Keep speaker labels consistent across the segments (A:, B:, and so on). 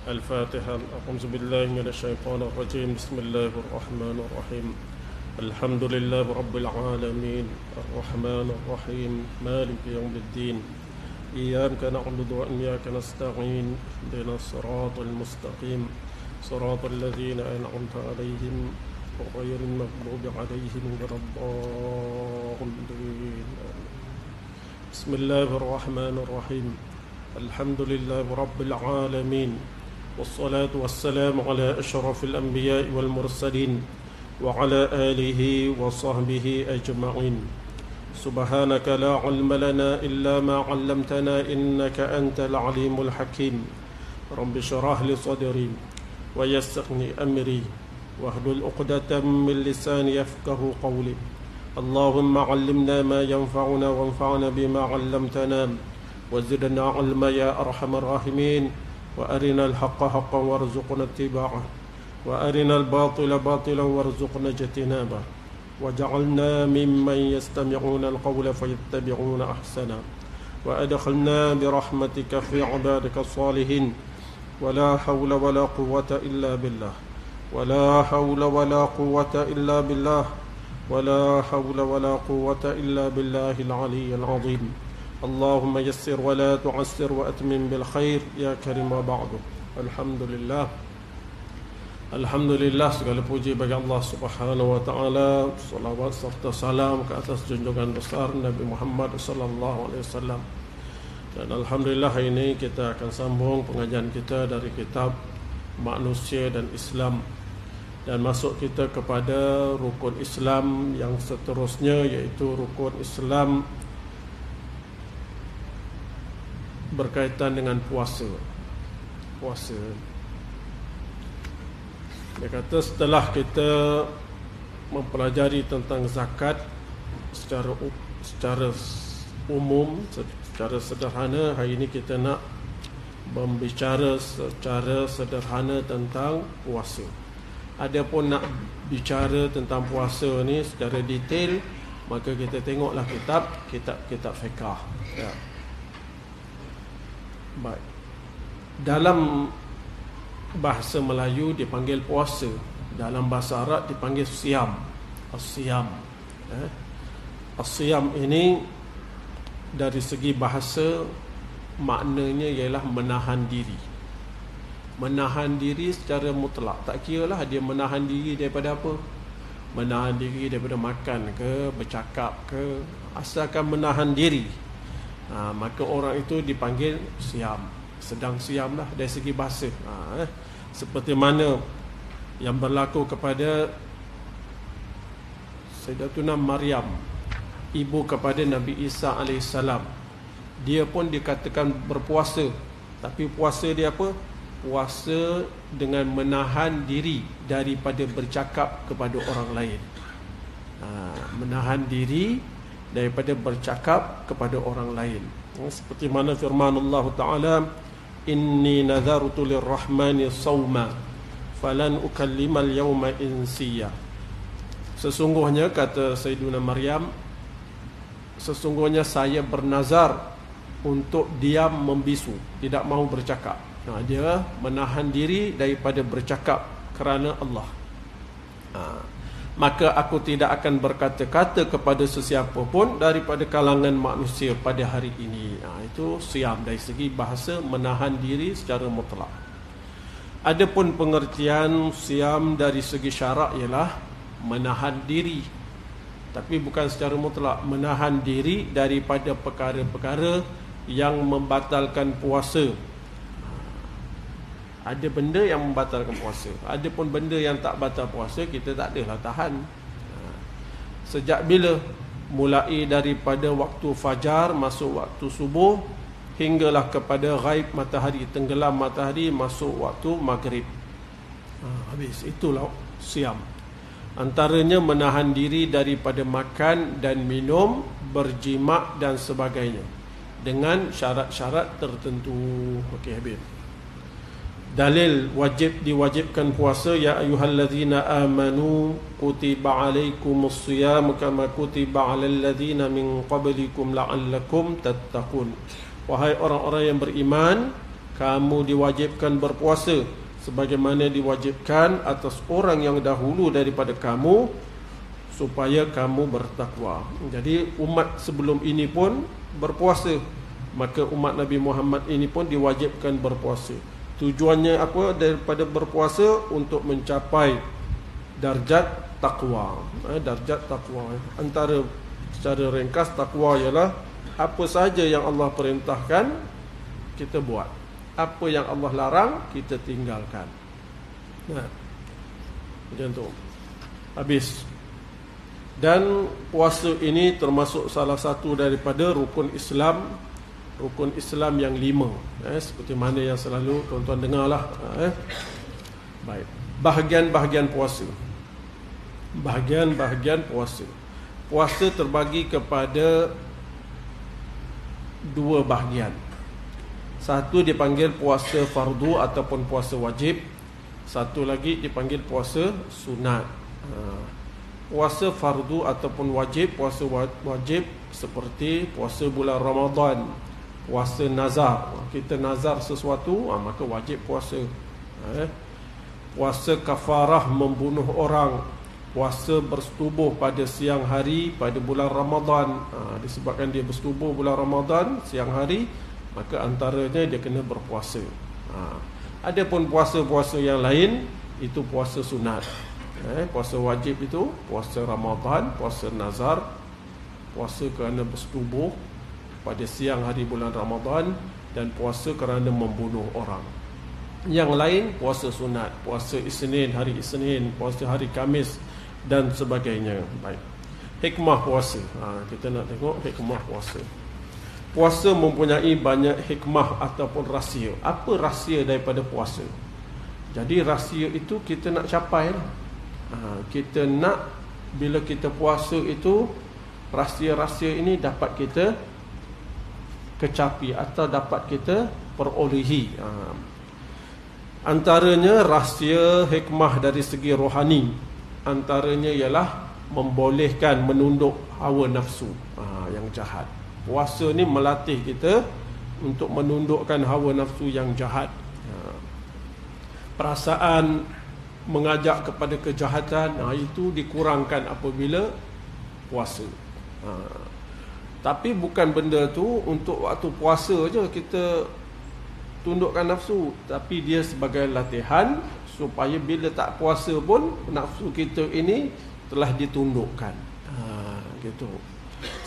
A: الفاتحة. أعوذ بالله من الشيطان الرجيم. بسم الله الرحمن الرحيم. الحمد لله رب العالمين الرحمن الرحيم مالك يوم الدين إياك نعبد وإياك نستعين اهدنا الصراط المستقيم صراط الذين أنعمت عليهم غير المغضوب عليهم ولا الضالين. بسم الله الرحمن الرحيم. الحمد لله رب العالمين والصلاة والسلام على أشرف الأنبياء والمرسلين وعلى آله وصحبه أجمعين. سبحانك لا علم لنا إلا ما علمتنا إنك أنت العليم الحكيم. رب اشرح لي صدري ويسر لي أمري واحلل عقدة من لساني يفقهوا قولي. اللهم علمنا ما ينفعنا وانفعنا بما علمتنا وزدنا علما يا أرحم الراحمين. وأرنا الحق حقا وارزقنا اتباعه وأرنا الباطل باطلا وارزقنا اجتنابه وجعلنا ممن يستمعون القول فيتبعون أحسنه وأدخلنا برحمتك في عبادك الصالحين. ولا حول ولا قوة إلا بالله ولا حول ولا قوة إلا بالله ولا حول ولا قوة إلا بالله العلي العظيم. اللهم يسر ولا تعسر وأتمم بالخير يا كريم. بعد الحمدلله. Alhamdulillah, segala puji bagi Allah Subhanahu wa taala. Salawat serta salam ke atas junjungan besar Nabi Muhammad sallallahu alaihi wasallam. Dan alhamdulillah hari ini kita akan sambung pengajian kita dari kitab Manusia dan Islam dan masuk kita kepada rukun Islam yang seterusnya, iaitu rukun Islam berkaitan dengan puasa. Dia kata setelah kita mempelajari tentang zakat secara umum, secara sederhana, hari ini kita nak membicara secara sederhana tentang puasa. Adapun nak bicara tentang puasa ni secara detail, maka kita tengoklah kitab fiqh. Ya. Baik. Dalam bahasa Melayu dipanggil puasa, dalam bahasa Arab dipanggil siam. As-siyam ini dari segi bahasa maknanya ialah menahan diri. Menahan diri secara mutlak. Tak kiralah dia menahan diri daripada apa. Menahan diri daripada makan ke, bercakap ke, asalkan menahan diri, maka orang itu dipanggil siam. Sedang siam lah dari segi bahasa. Seperti mana yang berlaku kepada Sayyidatuna Maryam, ibu kepada Nabi Isa AS. Dia pun dikatakan berpuasa, tapi puasa dia apa? Puasa dengan menahan diri daripada bercakap kepada orang lain. Menahan diri daripada bercakap kepada orang lain. Seperti mana firman Allah Ta'ala, Inni nadhartu lirrahmani sawma falan ukallimal yawma insiya. Sesungguhnya, kata Sayyiduna Maryam, sesungguhnya saya bernazar untuk diam membisu, tidak mahu bercakap. Dia menahan diri daripada bercakap kerana Allah. Maka aku tidak akan berkata-kata kepada sesiapa pun daripada kalangan manusia pada hari ini. Itu siam dari segi bahasa, menahan diri secara mutlak. Adapun pengertian siam dari segi syarak ialah menahan diri, tapi bukan secara mutlak, menahan diri daripada perkara-perkara yang membatalkan puasa. Ada benda yang membatalkan puasa, ada pun benda yang tak batal puasa, kita tak adalah tahan. Sejak bila? Mulai daripada waktu fajar masuk waktu subuh, hinggalah kepada ghaib matahari, tenggelam matahari masuk waktu maghrib. Habis. Itulah siam. Antaranya menahan diri daripada makan dan minum, berjimak dan sebagainya, dengan syarat-syarat tertentu. Okey, habis. Dalil wajib diwajibkan puasa, ya ayyuhallazina amanu kutiba alaikumus siyam kama kutiba alal ladzina min qablikum la'allakum tattaqun. Wahai orang-orang yang beriman, kamu diwajibkan berpuasa sebagaimana diwajibkan atas orang yang dahulu daripada kamu, supaya kamu bertakwa. Jadi umat sebelum ini pun berpuasa, maka umat Nabi Muhammad ini pun diwajibkan berpuasa. Tujuannya apa daripada berpuasa? Untuk mencapai darjat takwa. Darjat takwa. Antara secara ringkas, takwa ialah apa sahaja yang Allah perintahkan kita buat, apa yang Allah larang kita tinggalkan. Macam tu. Habis. Dan puasa ini termasuk salah satu daripada rukun Islam yang 5, seperti mana yang selalu tuan-tuan dengarlah. Baik. Bahagian-bahagian puasa. Bahagian-bahagian puasa. Puasa terbagi kepada 2 bahagian. Satu dipanggil puasa fardu ataupun puasa wajib. Satu lagi dipanggil puasa sunat. Puasa fardu ataupun wajib, puasa wajib seperti puasa bulan Ramadan, puasa nazar. Kita nazar sesuatu, maka wajib puasa. Puasa kafarah membunuh orang, puasa bersetubuh pada siang hari pada bulan Ramadan. Disebabkan dia bersetubuh bulan Ramadan siang hari, maka antaranya dia kena berpuasa. Adapun puasa-puasa yang lain itu puasa sunat. Puasa wajib itu puasa Ramadan, puasa nazar, puasa kerana bersetubuh pada siang hari bulan Ramadan, dan puasa kerana membunuh orang. Yang lain puasa sunat, puasa Isnin, hari Isnin, puasa hari Khamis dan sebagainya. Baik. Hikmah puasa. Kita nak tengok hikmah puasa. Puasa mempunyai banyak hikmah ataupun rahsia. Apa rahsia daripada puasa? Jadi rahsia itu kita nak capai lah. Kita nak, bila kita puasa itu, rahsia-rahsia ini dapat kita kecapi atau dapat kita perolehi. Antaranya rahsia hikmah dari segi rohani, antaranya ialah membolehkan menunduk hawa nafsu yang jahat. Puasa ni melatih kita untuk menundukkan hawa nafsu yang jahat. Perasaan mengajak kepada kejahatan, itu dikurangkan apabila puasa. Tapi bukan benda tu untuk waktu puasa je kita tundukkan nafsu, tapi dia sebagai latihan supaya bila tak puasa pun nafsu kita ini telah ditundukkan. Gitu.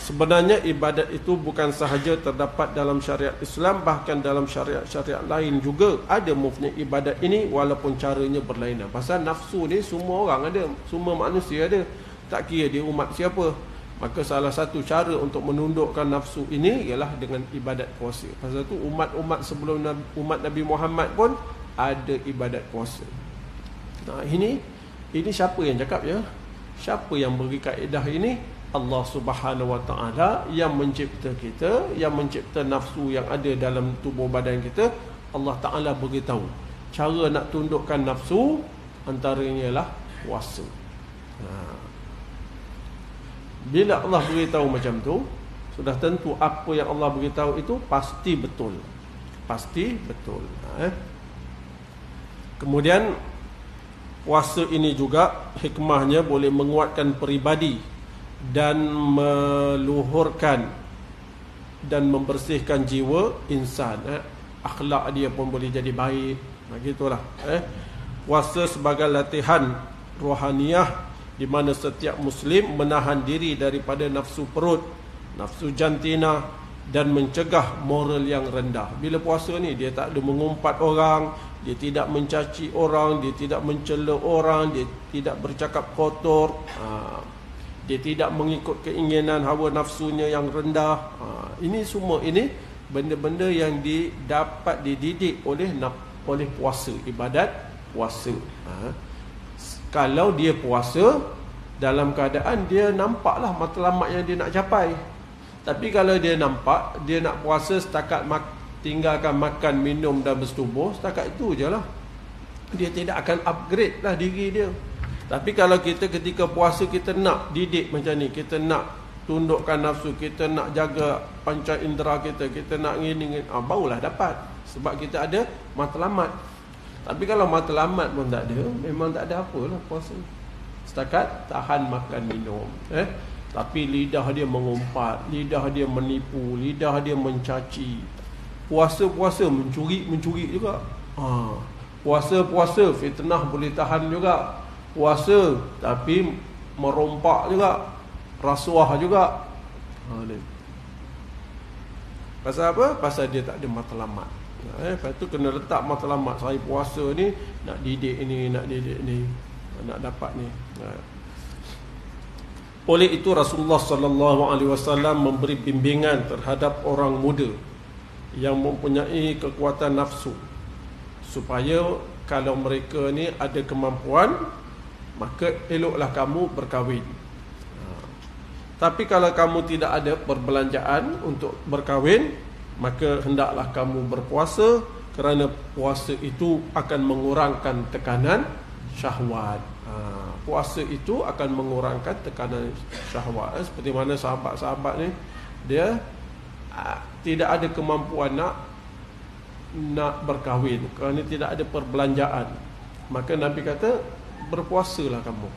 A: Sebenarnya ibadat itu bukan sahaja terdapat dalam syariat Islam, bahkan dalam syariat-syariat lain juga ada mempunyai ibadat ini, walaupun caranya berlainan. Pasal nafsu ni semua orang ada, semua manusia ada, tak kira dia umat siapa. Maka salah satu cara untuk menundukkan nafsu ini ialah dengan ibadat puasa. Pasal tu umat-umat sebelum umat Nabi Muhammad pun ada ibadat puasa. Ini siapa yang cakap ya? Siapa yang beri kaedah ini? Allah Subhanahu Wa Taala yang mencipta kita, yang mencipta nafsu yang ada dalam tubuh badan kita. Allah Taala beritahu cara nak tundukkan nafsu, antaranya ialah puasa. Bila Allah beritahu macam tu, sudah tentu apa yang Allah beritahu itu pasti betul. Pasti betul. Kemudian puasa ini juga hikmahnya boleh menguatkan peribadi dan meluhurkan dan membersihkan jiwa insan. Akhlak dia pun boleh jadi baik. Begitulah. Puasa sebagai latihan rohaniah di mana setiap Muslim menahan diri daripada nafsu perut, nafsu jantina, dan mencegah moral yang rendah. Bila puasa ni dia tak ada mengumpat orang, dia tidak mencaci orang, dia tidak mencela orang, dia tidak bercakap kotor, dia tidak mengikut keinginan hawa nafsunya yang rendah. Ini semua ini benda-benda yang dapat dididik oleh puasa, ibadat puasa. Kalau dia puasa dalam keadaan dia nampaklah matlamat yang dia nak capai. Tapi kalau dia nampak dia nak puasa setakat tinggalkan makan, minum dan bersetubuh, setakat itu je lah, dia tidak akan upgrade lah diri dia. Tapi kalau kita ketika puasa kita nak didik macam ni, kita nak tundukkan nafsu, kita nak jaga panca indera kita, kita nak ngini, barulah dapat. Sebab kita ada matlamat. Tapi kalau matlamat pun tak ada, memang tak ada apalah puasa. Setakat tahan makan minum. Tapi lidah dia mengumpat, lidah dia menipu, lidah dia mencaci. Puasa-puasa mencuri juga. Puasa-puasa fitnah boleh tahan juga. Puasa tapi merompak juga, rasuah juga. Pasal apa? Pasal dia tak ada matlamat. Lepas tu kena letak matlamat. Saya puasa ni nak didik ni, nak didik ni, nak dapat ni. Oleh itu Rasulullah SAW memberi bimbingan terhadap orang muda yang mempunyai kekuatan nafsu, supaya kalau mereka ni ada kemampuan, maka eloklah kamu berkahwin. Tapi kalau kamu tidak ada perbelanjaan untuk berkahwin, maka hendaklah kamu berpuasa, kerana puasa itu akan mengurangkan tekanan syahwat. Puasa itu akan mengurangkan tekanan syahwat. Seperti mana sahabat-sahabat ni, dia tidak ada kemampuan nak berkahwin kerana tidak ada perbelanjaan. Maka Nabi kata, berpuasalah kamu,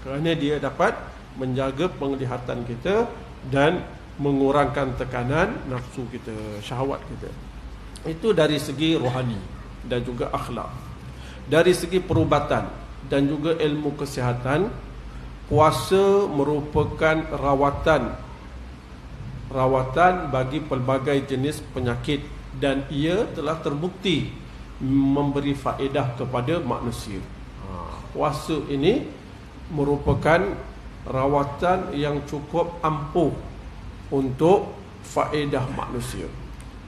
A: kerana dia dapat menjaga penglihatan kita dan mengurangkan tekanan nafsu kita, syahwat kita. Itu dari segi rohani dan juga akhlak. Dari segi perubatan dan juga ilmu kesihatan, puasa merupakan rawatan bagi pelbagai jenis penyakit, dan ia telah terbukti memberi faedah kepada manusia. Puasa ini merupakan rawatan yang cukup ampuh untuk faedah manusia.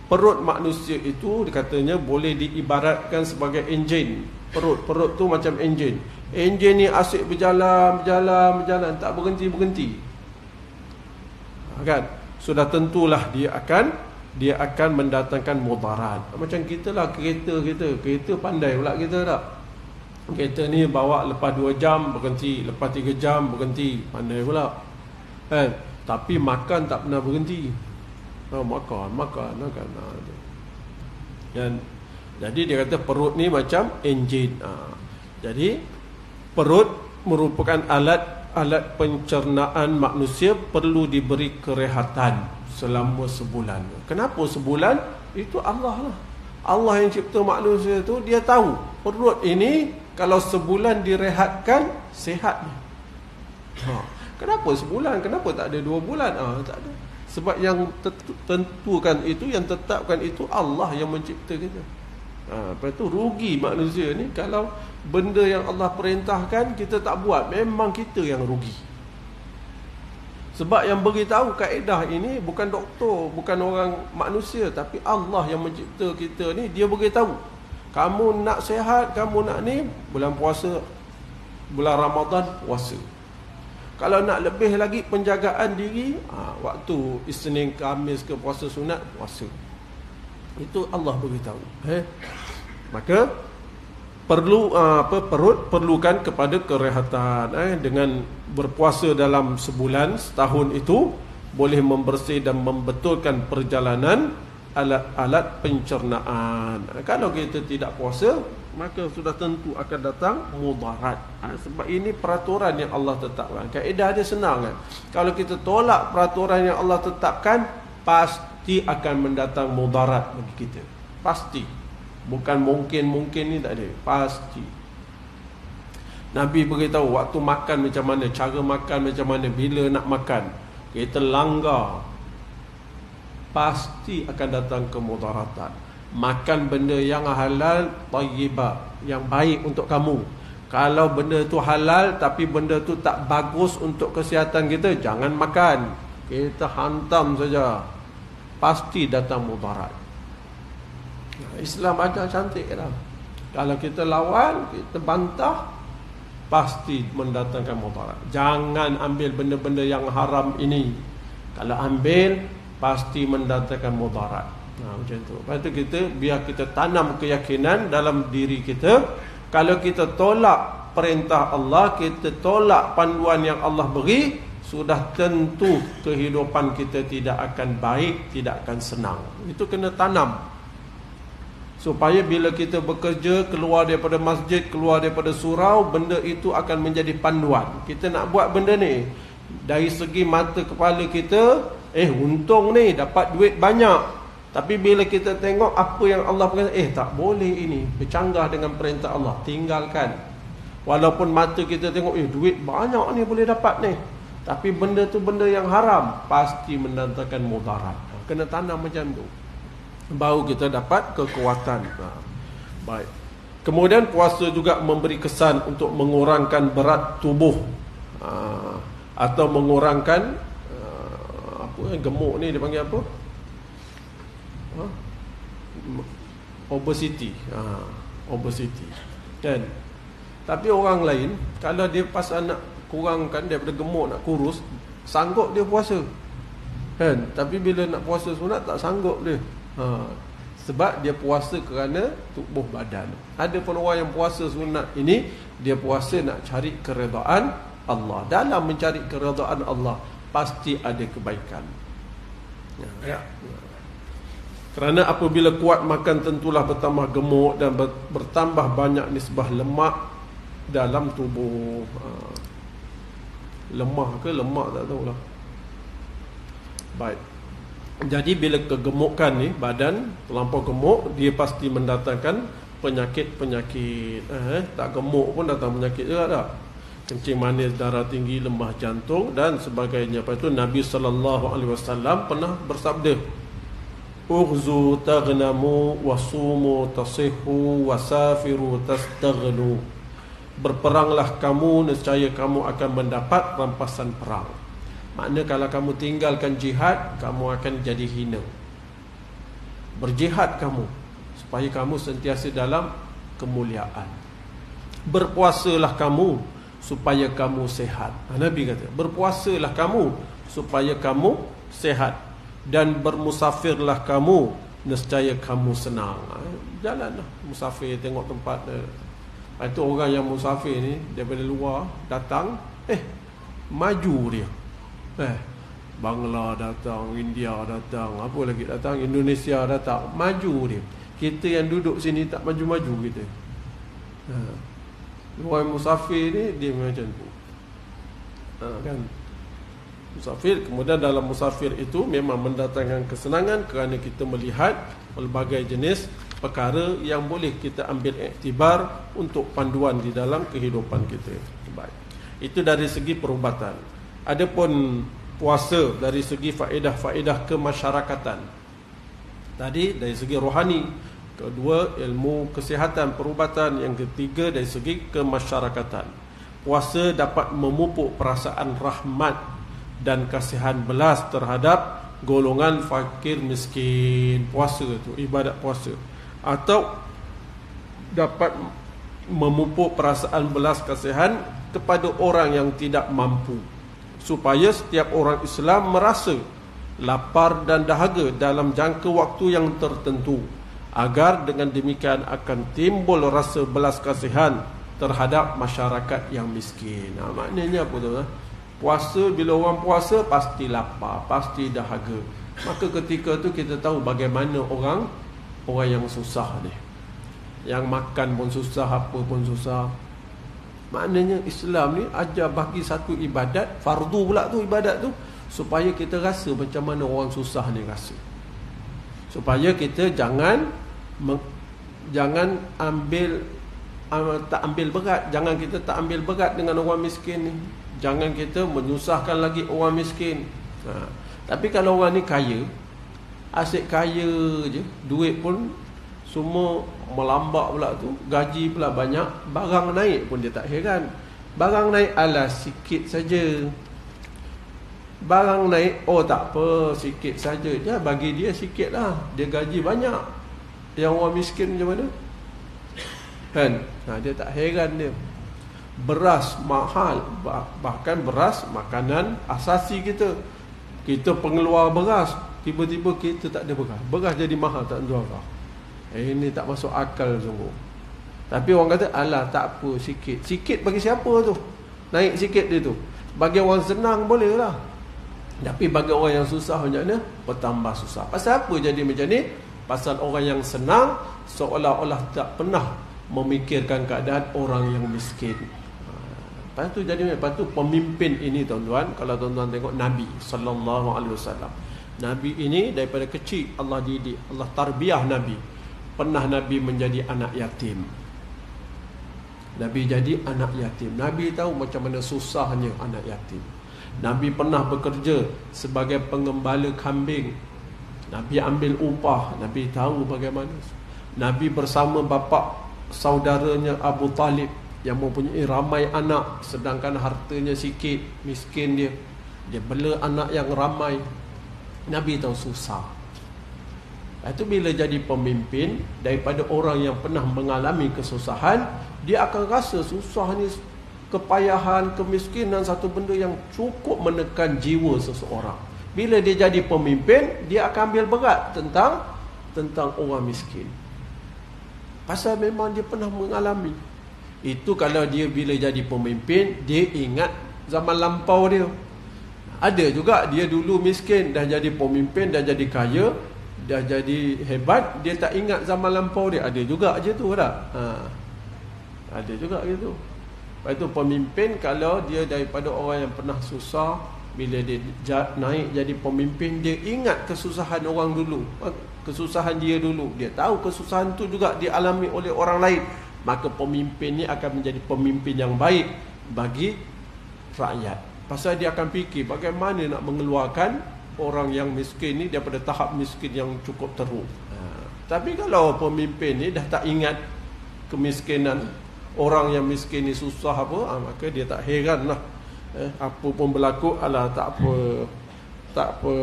A: Perut manusia itu dikatanya boleh diibaratkan sebagai enjin. Perut tu macam enjin. Enjin ni asyik berjalan, tak berhenti. Kan? Sudah tentulah dia akan mendatangkan mudarat. Macam kita lah, kereta pandai pula kita tak? Kereta ni bawa lepas 2 jam berhenti, lepas 3 jam berhenti, pandai pula. Tapi makan tak pernah berhenti. Makan. Dan jadi dia kata perut ni macam enjin. Jadi perut merupakan alat pencernaan manusia, perlu diberi kerehatan selama sebulan. Kenapa sebulan? Itu Allah lah. Allah yang cipta manusia tu, dia tahu perut ini kalau sebulan direhatkan, sihat. Kenapa sebulan? Kenapa tak ada 2 bulan? Tak ada. Sebab yang tentukan itu, yang tetapkan itu Allah yang mencipta kita. Lepas tu rugi manusia ni kalau benda yang Allah perintahkan kita tak buat. Memang kita yang rugi. Sebab yang beritahu kaedah ini bukan doktor, bukan orang manusia, tapi Allah yang mencipta kita ni, dia beritahu. Kamu nak sihat, kamu nak ni, bulan puasa, bulan Ramadan puasa. Kalau nak lebih lagi penjagaan diri, waktu Isnin, Khamis ke puasa sunat, puasa. Itu Allah beritahu. Maka perut perlukan kepada kerehatan. Dengan berpuasa dalam sebulan, setahun itu boleh membersih dan membetulkan perjalanan alat-alat pencernaan. Kalau kita tidak puasa, maka sudah tentu akan datang mudarat. Sebab ini peraturan yang Allah tetapkan. Kaedah dia senang kan? Kalau kita tolak peraturan yang Allah tetapkan, pasti akan mendatang mudarat bagi kita. Pasti. Bukan mungkin ni tak ada. Pasti. Nabi beritahu waktu makan macam mana, cara makan macam mana, bila nak makan. Kita langgar, pasti akan datang kemudaratan. Makan benda yang halal, tayyibah, yang baik untuk kamu. Kalau benda tu halal tapi benda tu tak bagus untuk kesihatan kita, jangan makan. Kita hantam saja, pasti datang mudarat. Islam ajar cantik kan? Kalau kita lawan, kita bantah, pasti mendatangkan mudarat. Jangan ambil benda-benda yang haram ini. Kalau ambil, pasti mendatangkan mudarat. Macam tu. Lepas tu biar kita tanam keyakinan dalam diri kita. Kalau kita tolak perintah Allah, kita tolak panduan yang Allah beri, sudah tentu kehidupan kita tidak akan baik, tidak akan senang. Itu kena tanam. supaya bila kita bekerja, keluar daripada masjid, keluar daripada surau, benda itu akan menjadi panduan. Kita nak buat benda ni dari segi mata kepala kita, untung ni dapat duit banyak. Tapi bila kita tengok apa yang Allah berkata, tak boleh ini, bercanggah dengan perintah Allah, tinggalkan. Walaupun mata kita tengok, duit banyak ni boleh dapat ni, tapi benda tu benda yang haram, pasti mendatangkan mudarat. Kena tanam macam tu, baru kita dapat kekuatan. Baik. Kemudian puasa juga memberi kesan untuk mengurangkan berat tubuh, atau mengurangkan gemuk ni dia panggil apa? Obesity. Obesity. Kan? Tapi orang lain, kalau dia pasal nak kurangkan daripada gemuk, nak kurus, sanggup dia puasa. Kan? Tapi bila nak puasa sunat, tak sanggup dia. Sebab dia puasa kerana tubuh badan. Ada pun orang yang puasa sunat ini, dia puasa nak cari keredaan Allah. Dalam mencari keredaan Allah, pasti ada kebaikan. Ya. Kerana apabila kuat makan, tentulah bertambah gemuk dan bertambah banyak nisbah lemak dalam tubuh. Lemah ke lemak tak tahulah. Baik. Jadi bila kegemukan ni, badan terlampau gemuk, dia pasti mendatangkan penyakit-penyakit. Tak gemuk pun datang penyakit juga tak? Kencing manis, darah tinggi, lemah jantung dan sebagainya. Lepas itu Nabi SAW pernah bersabda, Ughzu taghnamu wasumu tasihu wasafiru tastaghnu. Berperanglah kamu, nescaya kamu akan mendapat rampasan perang. Makna kalau kamu tinggalkan jihad, kamu akan jadi hina. Berjihad kamu, supaya kamu sentiasa dalam kemuliaan. Berpuasalah kamu, supaya kamu sehat. Nabi kata, berpuasalah kamu, supaya kamu sehat. Dan bermusafirlah kamu, nescaya kamu senang. Jalanlah musafir, tengok tempat. Itu orang yang musafir ni daripada luar datang, maju dia. Bangla datang, India datang, apa lagi datang, Indonesia datang, maju dia. Kita yang duduk sini tak maju-maju kita. Orang musafir ni dia macam tu. Kan? Musafir, kemudian dalam musafir itu memang mendatangkan kesenangan kerana kita melihat pelbagai jenis perkara yang boleh kita ambil iktibar untuk panduan di dalam kehidupan kita. Baik. Itu dari segi perubatan. Adapun puasa dari segi faedah-faedah kemasyarakatan. Tadi dari segi rohani, kedua ilmu kesihatan perubatan, yang ketiga dari segi kemasyarakatan. Puasa dapat memupuk perasaan rahmat dan kasihan belas terhadap golongan fakir miskin. Puasa tu, ibadat puasa. Atau dapat memupuk perasaan belas kasihan kepada orang yang tidak mampu, supaya setiap orang Islam merasa lapar dan dahaga dalam jangka waktu yang tertentu, agar dengan demikian akan timbul rasa belas kasihan terhadap masyarakat yang miskin. Maknanya apa tu? Puasa, bila orang puasa pasti lapar, pasti dahaga. Maka ketika tu kita tahu bagaimana orang yang susah ni, yang makan pun susah, apa pun susah. Maknanya Islam ni ajar bagi satu ibadat, fardu pula tu ibadat tu, supaya kita rasa macam mana orang susah ni rasa. Supaya kita jangan tak ambil berat. Jangan kita tak ambil berat dengan orang miskin ni. Jangan kita menyusahkan lagi orang miskin. Tapi kalau orang ni kaya, asyik kaya je, duit pun semua melambak pula tu, gaji pula banyak, barang naik pun dia tak heran. Barang naik alah sikit saja. Barang naik, tak apa, sikit saja. Dia bagi dia sikit lah, dia gaji banyak. Yang orang miskin macam mana? Kan? Dia tak heran dia. Beras mahal, bahkan beras makanan asasi kita. Kita pengeluar beras, tiba-tiba kita tak ada beras. Beras jadi mahal, tak jual beras. Ini tak masuk akal sungguh. Tapi orang kata, alah tak apa, sikit. Sikit bagi siapa tu? Naik sikit dia tu. Bagi orang senang boleh lah. Tapi bagi orang yang susah macam mana? Bertambah susah. Pasal apa jadi macam ni? Pasal orang yang senang seolah-olah tak pernah memikirkan keadaan orang yang miskin. Lepas tu pemimpin ini tuan-tuan, kalau tuan-tuan tengok Nabi sallallahu alaihi wasallam. Nabi ini daripada kecil Allah didik, Allah tarbiyah Nabi. Pernah Nabi menjadi anak yatim. Nabi jadi anak yatim. Nabi tahu macam mana susahnya anak yatim. Nabi pernah bekerja sebagai pengembala kambing. Nabi ambil upah. Nabi tahu bagaimana. Nabi bersama bapa saudaranya Abu Talib yang mempunyai ramai anak, sedangkan hartanya sikit, miskin dia. Dia bela anak yang ramai. Nabi tahu susah. Itu bila jadi pemimpin, daripada orang yang pernah mengalami kesusahan, dia akan rasa susah ni, kepayahan, kemiskinan, satu benda yang cukup menekan jiwa seseorang. Bila dia jadi pemimpin, dia akan ambil berat tentang orang miskin. Pasal memang dia pernah mengalami. Itu kalau dia bila jadi pemimpin, dia ingat zaman lampau dia. Ada juga dia dulu miskin, dah jadi pemimpin, dah jadi kaya, dah jadi hebat, dia tak ingat zaman lampau dia. Ada juga je tu tak? Ada juga gitu. Lepas tu pemimpin, kalau dia daripada orang yang pernah susah, bila dia naik jadi pemimpin, dia ingat kesusahan orang dulu, kesusahan dia dulu. Dia tahu kesusahan tu juga dialami oleh orang lain. Maka pemimpin ni akan menjadi pemimpin yang baik bagi rakyat. Pasal dia akan fikir bagaimana nak mengeluarkan orang yang miskin ni daripada tahap miskin yang cukup teruk. Tapi kalau pemimpin ni dah tak ingat kemiskinan, orang yang miskin ni susah apa, maka dia tak heran lah. Apa pun berlaku, alah tak apa,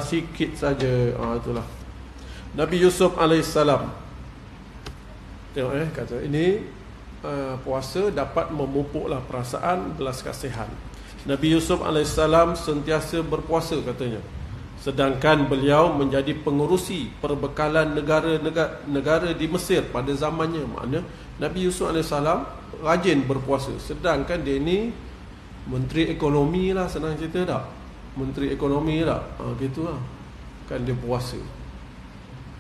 A: sikit saja. Itulah Nabi Yusuf alaihissalam. Tengok kata ini puasa dapat memupuklah perasaan belas kasihan. Nabi Yusuf alaihissalam sentiasa berpuasa katanya, sedangkan beliau menjadi pengurusi perbekalan negara di Mesir pada zamannya. Maknanya Nabi Yusuf alaihissalam rajin berpuasa, sedangkan dia ni menteri ekonomi lah, senang cerita tak? Menteri ekonomi lah, gitu lah. Kan dia puasa,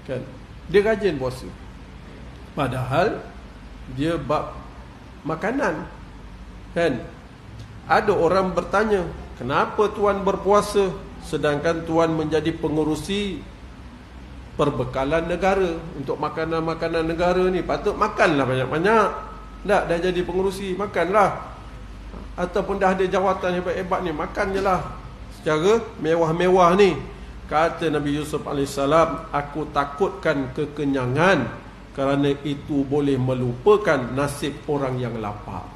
A: kan dia rajin puasa. Padahal dia bab makanan, kan. Ada orang bertanya, kenapa tuan berpuasa sedangkan tuan menjadi pengurusi perbekalan negara? Untuk makanan-makanan negara ni patut makanlah banyak-banyak. Dah jadi pengurusi, makanlah. Ataupun dah ada jawatan hebat-hebat ni, makan je lah secara mewah-mewah ni. Kata Nabi Yusuf AS, aku takutkan kekenyangan, kerana itu boleh melupakan nasib orang yang lapar.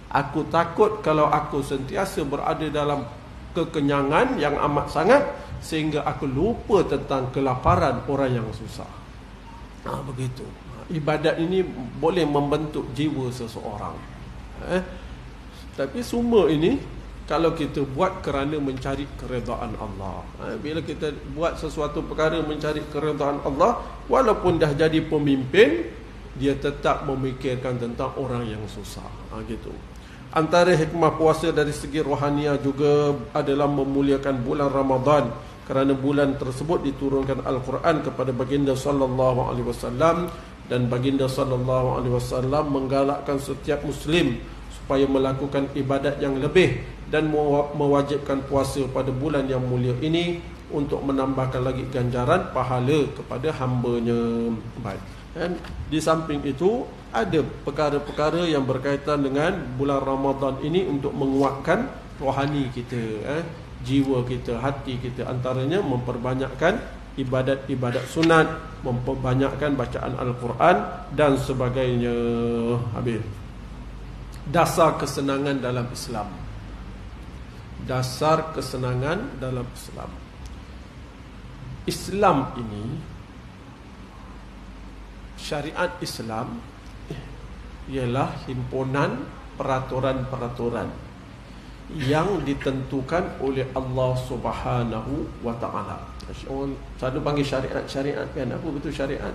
A: Aku takut kalau aku sentiasa berada dalam kekenyangan yang amat sangat, sehingga aku lupa tentang kelaparan orang yang susah. Begitu. Ibadat ini boleh membentuk jiwa seseorang. Tapi semua ini kalau kita buat kerana mencari keredaan Allah. Bila kita buat sesuatu perkara mencari keredaan Allah, walaupun dah jadi pemimpin, dia tetap memikirkan tentang orang yang susah. Gitu. Antara hikmah puasa dari segi rohaniah juga adalah memuliakan bulan Ramadan, kerana bulan tersebut diturunkan Al-Quran kepada baginda sallallahu alaihi wasallam, dan baginda sallallahu alaihi wasallam menggalakkan setiap muslim supaya melakukan ibadat yang lebih dan mewajibkan puasa pada bulan yang mulia ini untuk menambahkan lagi ganjaran pahala kepada hamba-Nya. Baik. Dan di samping itu ada perkara-perkara yang berkaitan dengan bulan Ramadan ini untuk menguatkan rohani kita, jiwa kita, hati kita. Antaranya memperbanyakkan ibadat-ibadat sunat, memperbanyakkan bacaan Al-Quran dan sebagainya. Habis. Dasar kesenangan dalam Islam. Dasar kesenangan dalam Islam. Islam ini, syariat Islam ialah himpunan peraturan-peraturan yang ditentukan oleh Allah Subhanahu wa taala. Orang selalu panggil syariat kan? Apa betul syariat?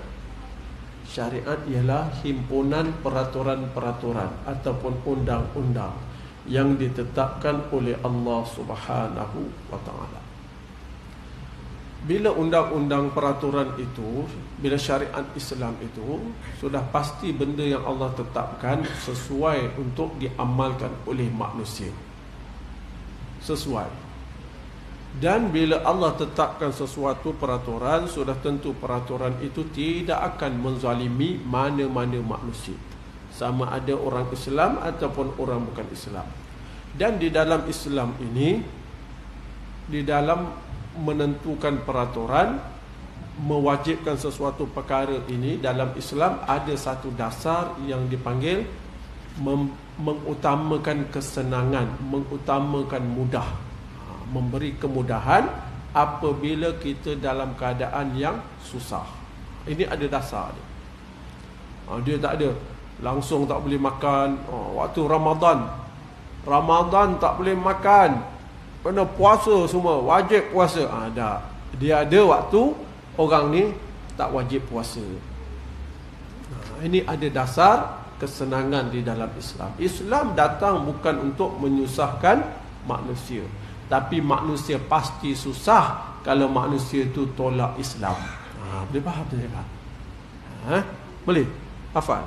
A: Syariat ialah himpunan peraturan-peraturan ataupun undang-undang yang ditetapkan oleh Allah Subhanahu wa taala. bila undang-undang peraturan itu, bila syariat Islam itu, sudah pasti benda yang Allah tetapkan sesuai untuk diamalkan oleh manusia. Sesuai. Dan bila Allah tetapkan sesuatu peraturan, sudah tentu peraturan itu tidak akan menzalimi mana-mana manusia, sama ada orang Islam ataupun orang bukan Islam. Dan di dalam Islam ini, di dalam menentukan peraturan, mewajibkan sesuatu perkara ini, dalam Islam ada satu dasar yang dipanggil mengutamakan kesenangan, mengutamakan mudah, memberi kemudahan apabila kita dalam keadaan yang susah. Ini ada dasar dia. Dia tak ada langsung tak boleh makan. Waktu Ramadan tak boleh makan, kena puasa semua, wajib puasa. Tak. Dia ada waktu orang ni tak wajib puasa. Ini ada dasar kesenangan di dalam Islam. Islam datang bukan untuk menyusahkan manusia, tapi manusia pasti susah kalau manusia itu tolak Islam. Boleh faham tak? Boleh? Hafal?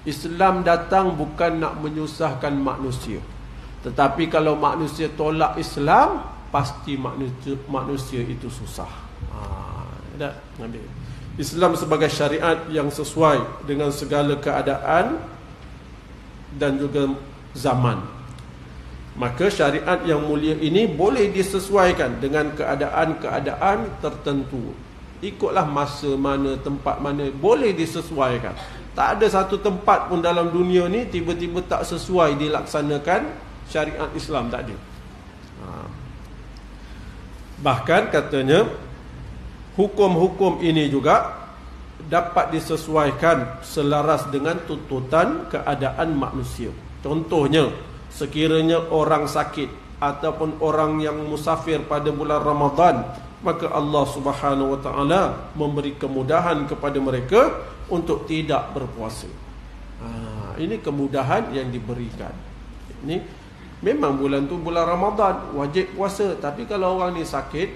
A: Islam datang bukan nak menyusahkan manusia, tetapi kalau manusia tolak Islam, pasti manusia itu susah. Islam sebagai syariat yang sesuai dengan segala keadaan dan juga zaman. Maka syariat yang mulia ini boleh disesuaikan dengan keadaan-keadaan tertentu. Ikutlah masa mana, tempat mana, boleh disesuaikan. Tak ada satu tempat pun dalam dunia ni tiba-tiba tak sesuai dilaksanakan syariat Islam, tak ada. Bahkan katanya hukum-hukum ini juga dapat disesuaikan selaras dengan tuntutan keadaan manusia. Contohnya, sekiranya orang sakit ataupun orang yang musafir pada bulan Ramadan, maka Allah Subhanahu wa taala memberi kemudahan kepada mereka untuk tidak berpuasa. Ini kemudahan yang diberikan. Ini memang bulan tu bulan Ramadan, wajib puasa. Tapi kalau orang ni sakit,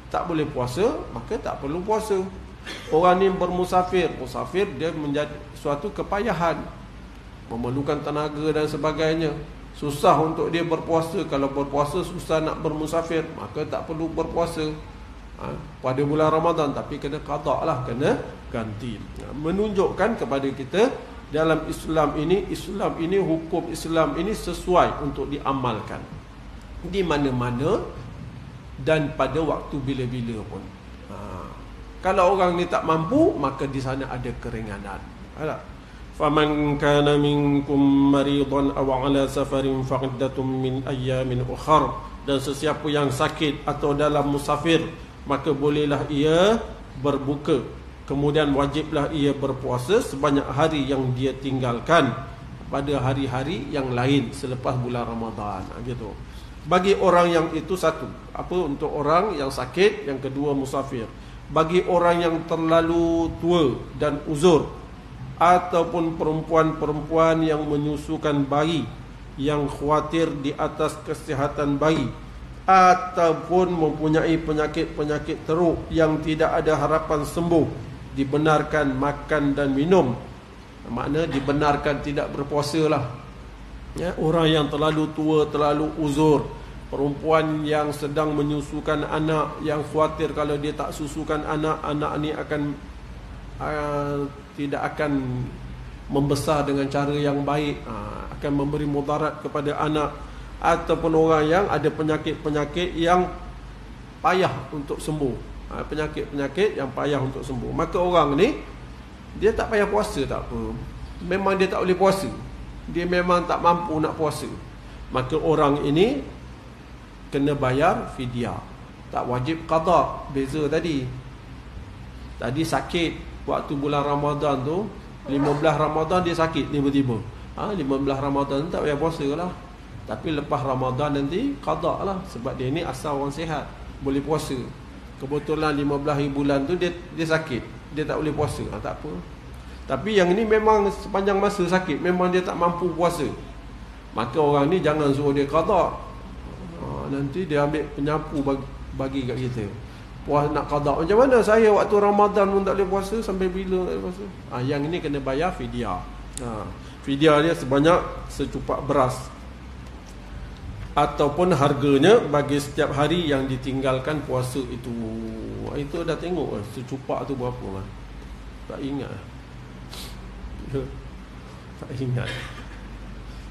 A: tak boleh puasa, maka tak perlu puasa. Orang ni musafir dia menjadi suatu kepayahan, memerlukan tenaga dan sebagainya. Susah untuk dia berpuasa. Kalau berpuasa susah nak bermusafir, maka tak perlu berpuasa pada bulan Ramadan. Tapi kena qada lah, kena ganti. Menunjukkan kepada kita dalam Islam ini, hukum Islam ini sesuai untuk diamalkan di mana-mana dan pada waktu bila-bila pun. Kalau orang ni tak mampu, maka di sana ada keringanan. Faman kana minkum maridan aw ala safarin fa'iddatun min ayyamin ukhra. Dan sesiapa yang sakit atau dalam musafir, maka bolehlah ia berbuka, kemudian wajiblah ia berpuasa sebanyak hari yang dia tinggalkan pada hari-hari yang lain selepas bulan Ramadan. Gitu. Bagi orang yang itu satu, untuk orang yang sakit, yang kedua musafir. Bagi orang yang terlalu tua dan uzur, ataupun perempuan-perempuan yang menyusukan bayi, yang khawatir di atas kesihatan bayi, ataupun mempunyai penyakit-penyakit teruk yang tidak ada harapan sembuh, dibenarkan makan dan minum. Makna dibenarkan tidak berpuasa lah. Orang yang terlalu tua, terlalu uzur, perempuan yang sedang menyusukan anak, yang khawatir kalau dia tak susukan anak ni akan tidak akan membesar dengan cara yang baik, akan memberi mudarat kepada anak. Ataupun orang yang ada penyakit-penyakit yang payah untuk sembuh, penyakit-penyakit yang payah untuk sembuh. Maka orang ni dia tak payah puasa, tak apa. Memang dia tak boleh puasa, dia memang tak mampu nak puasa. Maka orang ini kena bayar fidyah, tak wajib qada. Beza tadi sakit waktu bulan Ramadan tu, 15 Ramadan dia sakit tiba-tiba. 15 Ramadan tak payah puasa lah. Tapi lepas Ramadan nanti qada lah, sebab dia ni asal orang sihat, boleh puasa. Kebetulan 15 bulan tu dia sakit, dia tak boleh puasa, tak apa. Tapi yang ini memang sepanjang masa sakit, memang dia tak mampu puasa, maka orang ni jangan suruh dia qada. Nanti dia ambil penyapu bagi kat kita. Puas nak qada. Macam mana saya waktu Ramadan pun tak boleh puasa, sampai bila tak boleh puasa? Yang ini kena bayar fidyah. Fidyah dia sebanyak secupak beras, ataupun harganya bagi setiap hari yang ditinggalkan puasa itu. Itu dah tengok secupak tu berapa lah. Tak ingat. Tak ingat.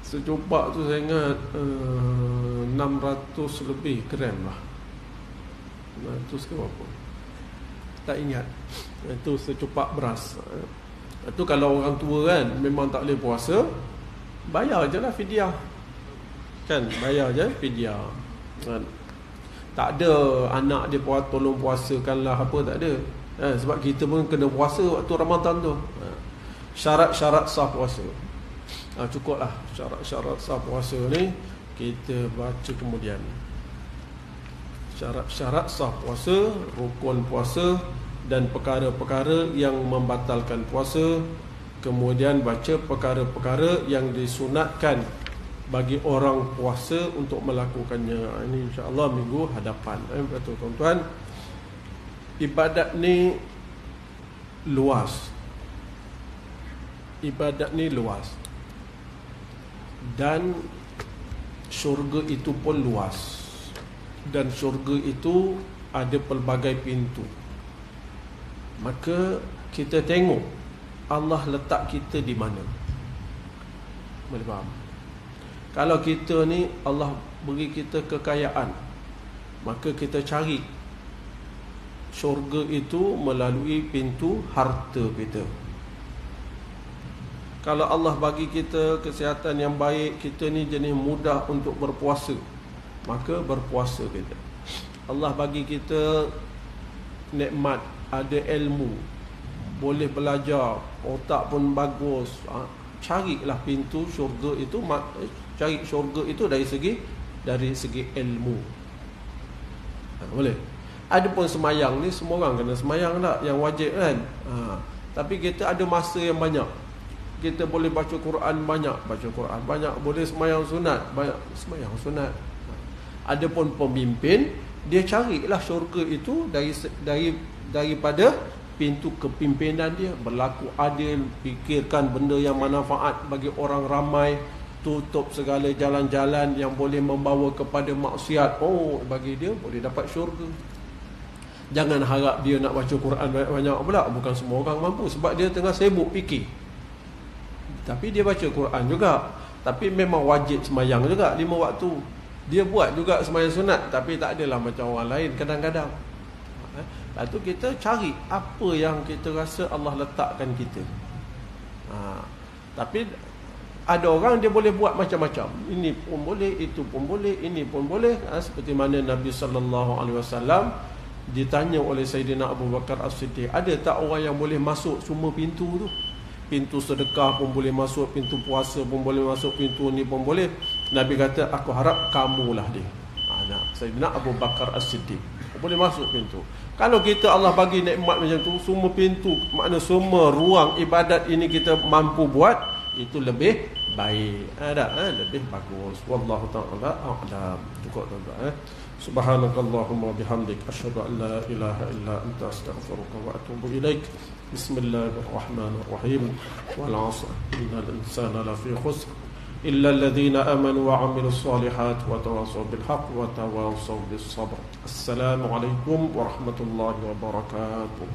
A: Secupak tu saya ingat 600 lebih gram lah. 600 ke berapa, tak ingat. Itu secupak beras. Itu kalau orang tua kan memang tak boleh puasa, bayar je lah fidyah. Kan, bayar je fidyah kan. Tak ada anak dia tolong puasakanlah apa, tak ada. Sebab kita pun kena puasa waktu Ramadan tu. Syarat-syarat sah puasa, cukuplah syarat-syarat sah puasa ni kita baca kemudian. Syarat-syarat sah puasa, rukun puasa dan perkara-perkara yang membatalkan puasa. Kemudian baca perkara-perkara yang disunatkan bagi orang puasa untuk melakukannya. Ini insya-Allah minggu hadapan. Betul tuan-tuan. Ibadat ni luas. Ibadat ni luas. Dan syurga itu pun luas. Dan syurga itu ada pelbagai pintu. Maka kita tengok Allah letak kita di mana. Boleh faham? Kalau kita ni Allah beri kita kekayaan, maka kita cari syurga itu melalui pintu harta kita. Kalau Allah bagi kita kesihatan yang baik, kita ni jenis mudah untuk berpuasa, maka berpuasa kita. Allah bagi kita nikmat, ada ilmu, boleh belajar, otak pun bagus. Carilah pintu syurga itu. Cari syurga itu dari segi ilmu. Boleh. Adapun semayang ni semua orang kena semayang tak, yang wajib kan. Tapi kita ada masa yang banyak. Kita boleh baca Quran banyak, boleh semayang sunat banyak, semayang sunat. Adapun pemimpin, dia carilah syurga itu daripada pintu kepimpinan dia, berlaku adil, fikirkan benda yang manfaat bagi orang ramai, tutup segala jalan-jalan yang boleh membawa kepada maksiat. Bagi dia boleh dapat syurga. Jangan harap dia nak baca Quran banyak-banyak pula. Bukan semua orang mampu, sebab dia tengah sibuk fikir. Tapi dia baca Quran juga, tapi memang wajib semayang juga 5 waktu. Dia buat juga semayang sunat, tapi tak adalah macam orang lain kadang-kadang. Lepas tu kita cari apa yang kita rasa Allah letakkan kita. Tapi ada orang dia boleh buat macam-macam. Ini pun boleh, itu pun boleh, ini pun boleh. Seperti mana Nabi SAW ditanya oleh Sayyidina Abu Bakar As-Siddiq, ada tak orang yang boleh masuk semua pintu tu? Pintu sedekah pun boleh masuk, pintu puasa pun boleh masuk, pintu ni pun boleh. Nabi kata, aku harap kamulah dia. Sayyidina Abu Bakar As-Siddiq boleh masuk pintu. Kalau kita Allah bagi nikmat macam tu, semua pintu, makna semua ruang ibadat ini kita mampu buat, itu lebih baik. Lebih bagus. Wallahu ta'ala a'lam. Cukup tuan-tuan. Subhanakallahumma bihamdik, asyhadu an la ilaha illa anta, astaghfiruka wa atubu ilaik. Bismillahirrahmanirrahim. Wal 'asr, innal insana lafi khusr illa alladhina amanu wa 'amilus solihat wa tawassaw bil haqq wa tawassaw bis sabr. Assalamu alaikum warahmatullahi wabarakatuh.